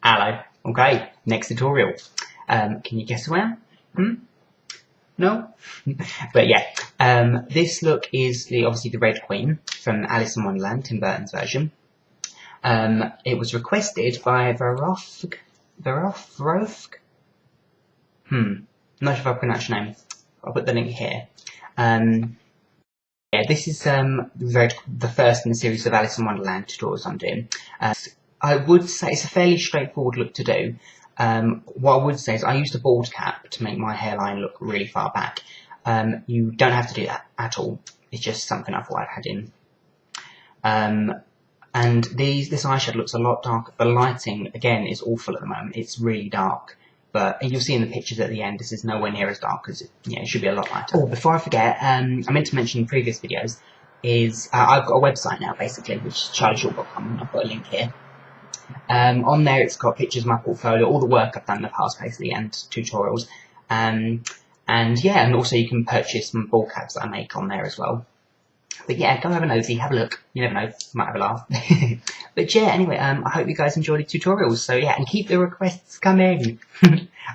Hello. Okay, next tutorial. Can you guess who I am? No? But yeah, this look is obviously the Red Queen from Alice in Wonderland, Tim Burton's version. It was requested by Verofk. Not sure if I pronounced your name. I'll put the link here. Yeah, this is the first in the series of Alice in Wonderland tutorials I'm doing. I would say it's a fairly straightforward look to do. What I would say is I used a bald cap to make my hairline look really far back. You don't have to do that at all. It's just something I thought I'd had in. And this eyeshadow looks a lot darker. The lighting, again, is awful at the moment. It's really dark. But you'll see in the pictures at the end, this is nowhere near as dark as it should be a lot lighter. Oh, before I forget, I meant to mention in previous videos, I've got a website now, basically, which is charlieshort.com. I've got a link here. On there, it's got pictures of my portfolio, all the work I've done in the past, basically, and tutorials. And also you can purchase some ball caps that I make on there as well. But yeah, go have a nosy, have a look. You never know, might have a laugh. But yeah, anyway, I hope you guys enjoyed the tutorials. So yeah, and keep the requests coming.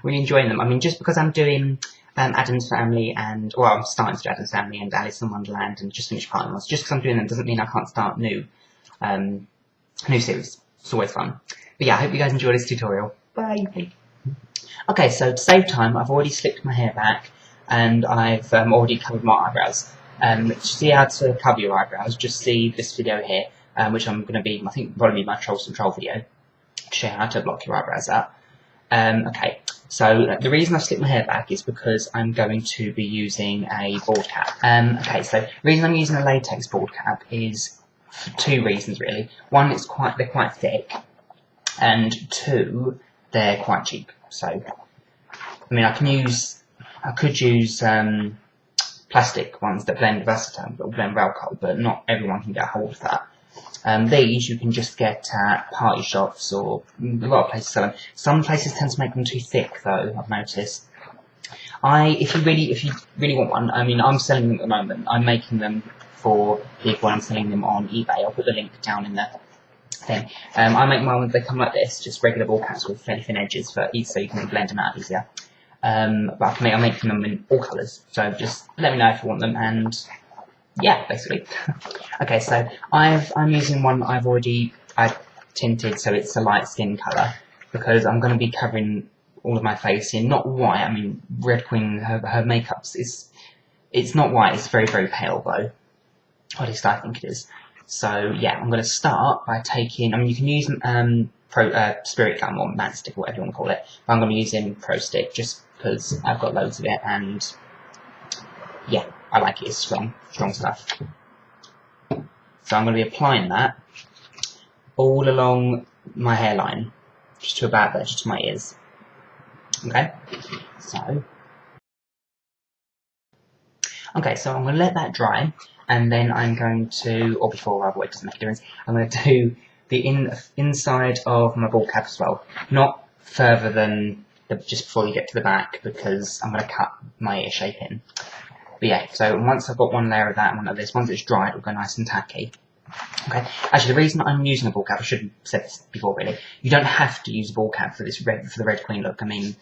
Really enjoying them. I mean, just because I'm doing Adam's Family I'm starting to do Adam's Family and Alice in Wonderland and just finished part of them. Just because I'm doing them doesn't mean I can't start new series. It's always fun. But yeah, I hope you guys enjoyed this tutorial. Bye. Okay, so to save time, I've already slicked my hair back and I've already covered my eyebrows. To see how to cover your eyebrows, just see this video here, which I'm going to be, I think, probably my Trolls Control video, to show you how to block your eyebrows out. Okay, so the reason I slicked my hair back is because I'm going to be using a bald cap. Okay, so the reason I'm using a latex bald cap is for two reasons, really. One, they're quite thick, and two, they're quite cheap. So, I mean, I could use plastic ones that blend with acetone, that blend with alcohol, but not everyone can get a hold of that. These you can just get at party shops or a lot of places sell them. Some places tend to make them too thick, though, I've noticed. If you really want one, I mean, I'm selling them at the moment. I'm making them for people and I'm selling them on eBay. I'll put the link down in the thing. I make my ones, they come like this, just regular ball caps with fairly thin edges so you can blend them out easier. But I'm making them in all colours, so just let me know if you want them, and yeah, basically. Okay, so I'm using one that I've tinted, so it's a light skin colour, because I'm going to be covering all of my face in, not white. I mean, Red Queen, her makeup's it's not white, it's very, very pale though, or at least I think it is. So yeah, I'm going to start by taking, I mean, you can use Spirit Gum or Matchstick or whatever you want to call it, but I'm going to be using Pro Stick just because I've got loads of it and yeah, I like it, it's strong stuff. So I'm going to be applying that all along my hairline, just to about there, just to my ears. Okay, so I'm going to let that dry, and then I'm going to, or before, it doesn't make a difference, I'm going to do the inside of my ball cap as well, not further than just before you get to the back, because I'm going to cut my ear shape in. But yeah, so once I've got one layer of that and one of this, once it's dried, it'll go nice and tacky. Okay, actually the reason I'm using a ball cap, I should have said this before really, you don't have to use a ball cap for the Red Queen look. I mean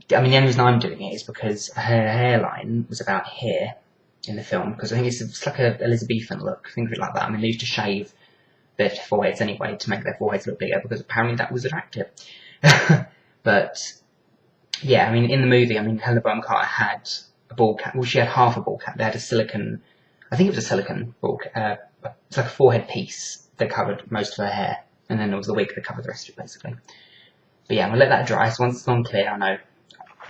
the only reason I'm doing it is because her hairline was about here in the film, because I think it's like a Elizabethan look, think of it like that. I mean, they used to shave their foreheads anyway to make their foreheads look bigger, because apparently that was attractive. But yeah, I mean, in the movie, I mean, Helena Bonham Carter had a ball cap. Well, she had half a ball cap. They had a silicone, I think it was a silicone ball cap. It's like a forehead piece that covered most of her hair, and then there was the wig that covered the rest of it, basically. But yeah, I'm going to let that dry, so once it's gone clear, I know,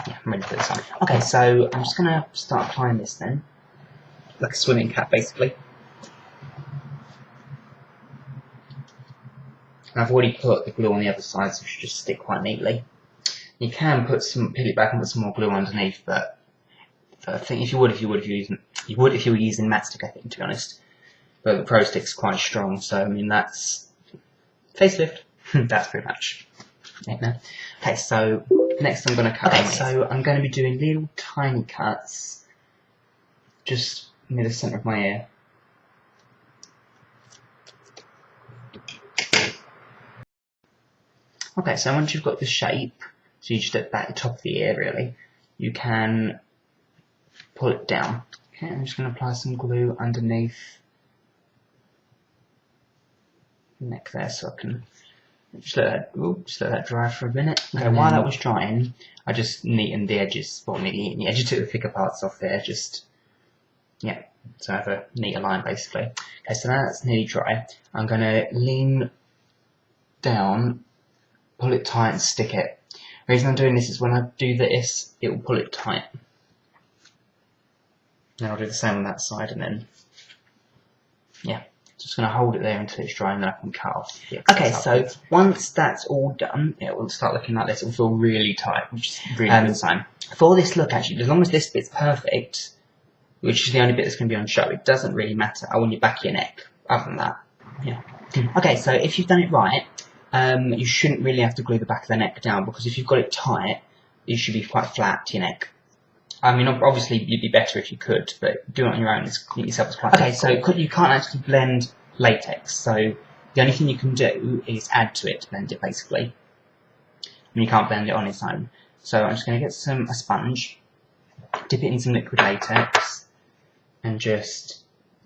yeah, I'm ready to put this on. Okay, so I'm just going to start applying this then, like a swimming cap, basically. And I've already put the glue on the other side, so it should just stick quite neatly. You can peel it back and put some more glue underneath, but I think if you were using Matchstick, I think, to be honest. But the Pro Stick's quite strong, so I mean that's facelift. That's pretty much it now. Okay, so next I'm going to cut. Okay, so I'm going to be doing little tiny cuts just near the centre of my ear. Okay, so once you've got the shape, so you just at the top of the ear really, you can pull it down. Okay, I'm just going to apply some glue underneath the neck there so I can just let that dry for a minute. Okay, while that was drying, I just neatened the edges, well, neatened the edges, took the thicker parts off there, just, yeah, so I have a neater line basically. Okay, so now that's nearly dry, I'm going to lean down, pull it tight and stick it. The reason I'm doing this is when I do this, it will pull it tight. Then I'll do the same on that side and then, yeah. Just going to hold it there until it's dry and then I can cut off the excess. Okay, so once that's all done, it will start looking like this. It will feel really tight, which is really good sign. For this look, actually, as long as this bit's perfect, which is the only bit that's going to be on show, it doesn't really matter. I want your back of your neck. Other than that, yeah. Okay, so if you've done it right, you shouldn't really have to glue the back of the neck down, because if you've got it tight, it should be quite flat to your neck. I mean, obviously, you'd be better if you could, but doing it on your own yourself is quite difficult. So you can't actually blend latex, so the only thing you can do is add to it to blend it, basically. And you can't blend it on its own. So I'm just going to get a sponge, dip it in some liquid latex, and just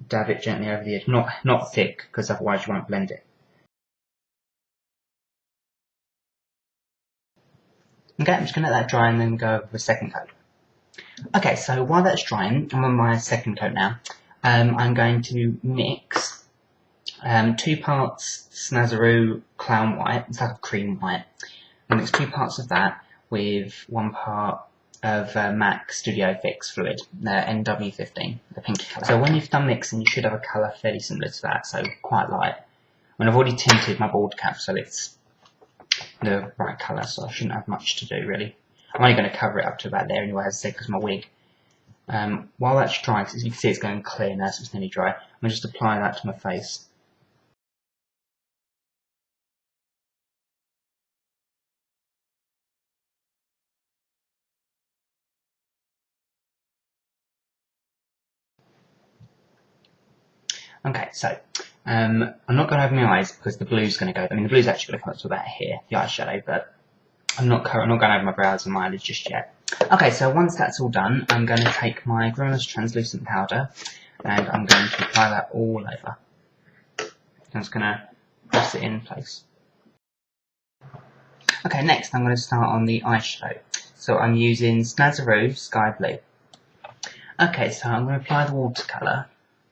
dab it gently over the edge. Not thick, because otherwise you won't blend it. Okay, I'm just going to let that dry and then go over the second coat. Okay, so while that's drying, I'm on my second coat now. I'm going to mix 2 parts Snazaroo Clown White, it's like a cream white. I mix 2 parts of that with 1 part of MAC Studio Fix fluid, the NW15, the pinky colour. So when you've done mixing, you should have a colour fairly similar to that, so quite light. And I've already tinted my bald cap, so it's the right colour, so I shouldn't have much to do really. I'm only going to cover it up to about there anyway, as I said, because my wig. While that's dry, because you can see it's going clear now, so it's nearly dry, I'm going to just apply that to my face. Okay, so I'm not going to have my eyes because the blue's going to go. I mean, the blue's actually going to come up to about here, the eyeshadow, but I'm not going to have my brows and my eyelids just yet. Okay, so once that's all done, I'm going to take my Grimace translucent powder and I'm going to apply that all over. I'm just going to press it in place. Okay, next I'm going to start on the eyeshadow. So I'm using Snazaroo Sky Blue. Okay, so I'm going to apply the watercolour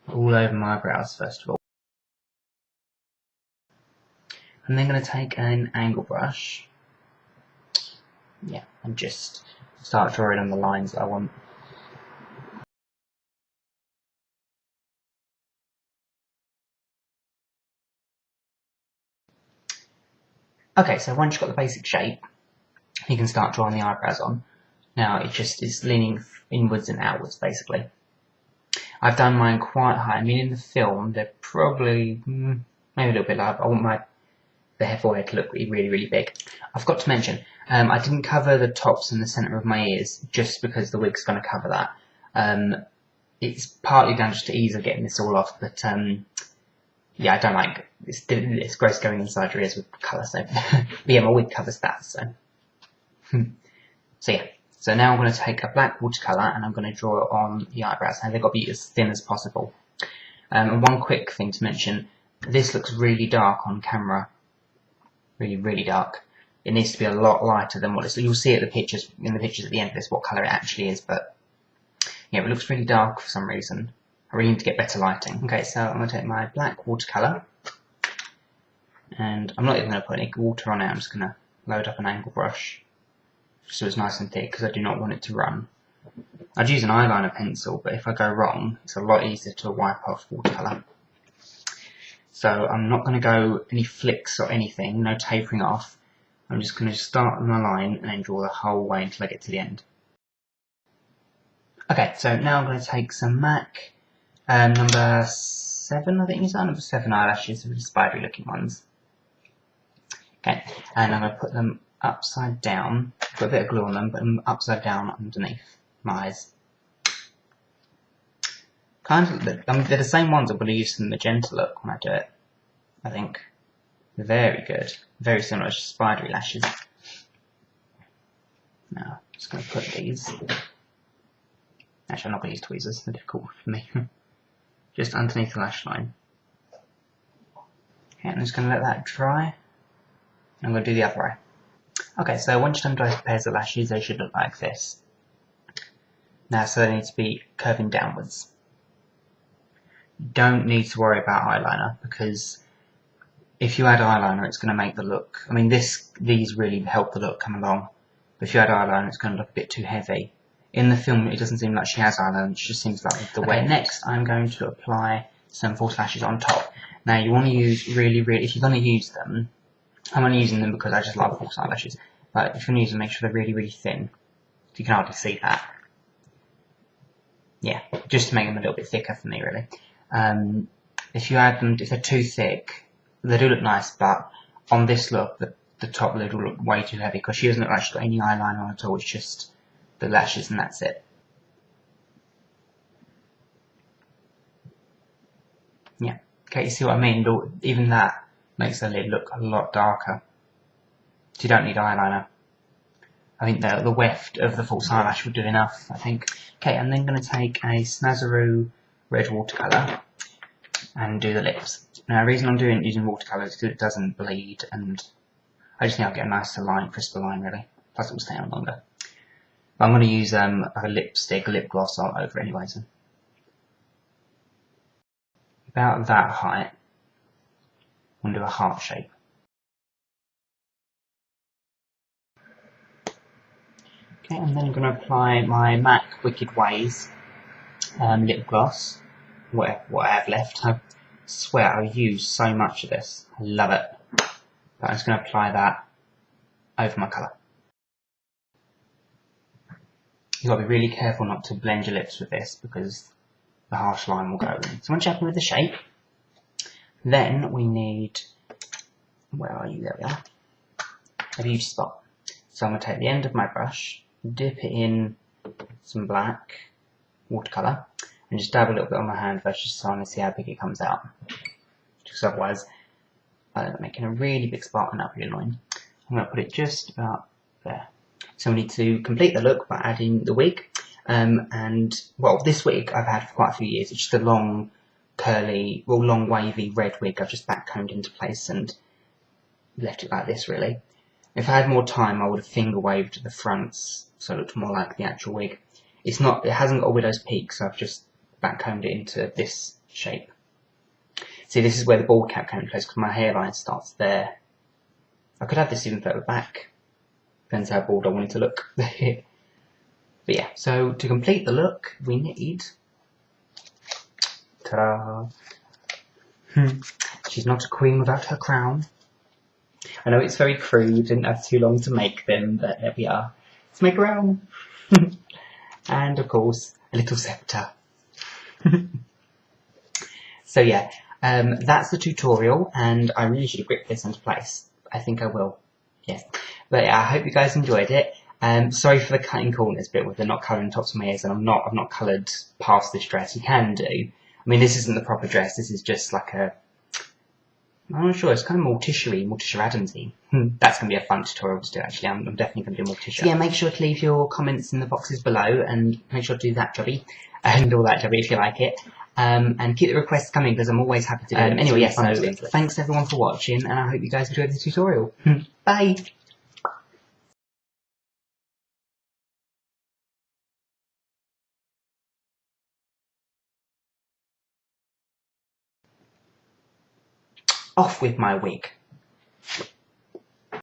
all over my brows first of all. I'm then going to take an angle brush, yeah, and just start drawing on the lines that I want. Okay, so once you've got the basic shape, you can start drawing the eyebrows on. Now it just is leaning inwards and outwards basically. I've done mine quite high. I mean, in the film they're probably maybe a little bit low, but I want the forehead to look really, really big. I forgot to mention, I didn't cover the tops and the centre of my ears just because the wig's going to cover that. It's partly down just to ease of getting this all off, but yeah, I don't like it's gross going inside your ears with colour, so but yeah, my wig covers that, so so yeah. So now I'm going to take a black watercolour and I'm going to draw it on the eyebrows. Now they've got to be as thin as possible. And one quick thing to mention, this looks really dark on camera. Really, really dark. It needs to be a lot lighter than what it's. You'll see it in the pictures at the end of this what colour it actually is, but yeah, it looks really dark for some reason. I really need to get better lighting. Okay, so I'm going to take my black watercolour, and I'm not even going to put any water on it. I'm just going to load up an angle brush so it's nice and thick because I do not want it to run. I'd use an eyeliner pencil, but if I go wrong, it's a lot easier to wipe off watercolour. So I'm not going to go any flicks or anything, no tapering off. I'm just going to start on my line and then draw the whole way until I get to the end. Okay, so now I'm going to take some MAC number 7, I think it's number 7 eyelashes, really spidery looking ones. Okay, and I'm going to put them upside down, put a bit of glue on them, but them upside down underneath my eyes. Kind of, they're the same ones I'm going to use for the magenta look when I do it, I think. Very good. Very similar to spidery lashes. Now, I'm just going to put these. Actually, I'm not going to use tweezers, they're difficult for me. Just underneath the lash line. Okay, I'm just going to let that dry. I'm going to do the other eye. Okay, so once you've done both pairs of lashes, they should look like this. Now, so they need to be curving downwards. You don't need to worry about eyeliner, because if you add eyeliner, it's going to make the look... I mean, these really help the look come along. But if you add eyeliner, it's going to look a bit too heavy. In the film, it doesn't seem like she has eyeliner, it just seems like the way. Next, I'm going to apply some false lashes on top. Now, you want to use really, if you're going to use them, I'm only using them because I just love false eyelashes. But if you're going to use them, make sure they're really thin. So you can hardly see that. Yeah, just to make them a little bit thicker for me, really. If you add them, if they're too thick, they do look nice, but on this look, the top lid will look way too heavy because she doesn't look like she's got any eyeliner on at all. It's just the lashes and that's it. Yeah, okay, you see what I mean? Even that makes the lid look a lot darker. So you don't need eyeliner. I think the weft of the false eyelash will do enough, I think. Okay, I'm then going to take a Snazaroo red watercolour and do the lips. Now, the reason I'm using watercolour is because it doesn't bleed, and I just think I'll get a nicer line, crisper line, really. Plus, it will stay on longer. But I'm going to use a lipstick, a lip gloss over anyway. So about that height, I'm going to do a heart shape. Okay, and then I'm going to apply my MAC Wicked Ways lip gloss, what I have left. I swear I use so much of this. I love it. But I'm just going to apply that over my colour. You've got to be really careful not to blend your lips with this because the harsh line will go in. So once you're happy with the shape, then we need, where are you? There we are. A beauty spot. So I'm going to take the end of my brush, dip it in some black watercolour, and just dab a little bit on my hand first just so I can see how big it comes out. Because otherwise, I end up making a really big spot and that'll be annoying. I'm going to put it just about there. So we need to complete the look by adding the wig. And, well, this wig I've had for quite a few years. It's just a long, curly, well, long, wavy red wig I've just back-combed into place and left it like this, really. If I had more time, I would have finger waved the fronts so it looked more like the actual wig. It hasn't got a widow's peak, so I've just back-combed it into this shape. See, this is where the bald cap came into place because my hairline starts there. I could have this even further back. Depends how bald I want it to look. But yeah, so to complete the look, we need... Ta-da! She's not a queen without her crown. I know it's very crude, didn't have too long to make them, but there we are. Let's make a crown. And of course, a little scepter. So yeah, that's the tutorial, and I really should grip this into place. I think I will. Yes. But yeah, I hope you guys enjoyed it. Sorry for the cutting corners bit with the not colouring tops of my ears, and I've not coloured past this dress. You can do. I mean, this isn't the proper dress. This is just like a... I'm not sure. It's kind of Morticia Adams-y. That's going to be a fun tutorial to do, actually. I'm definitely going to do Morticia. So yeah, make sure to leave your comments in the boxes below, and make sure to do that jobby, and all that jobby if you like it. And keep the requests coming, because I'm always happy to do them. Anyway, yeah, so thanks everyone for watching, and I hope you guys enjoyed the tutorial. Bye! Off with my wig.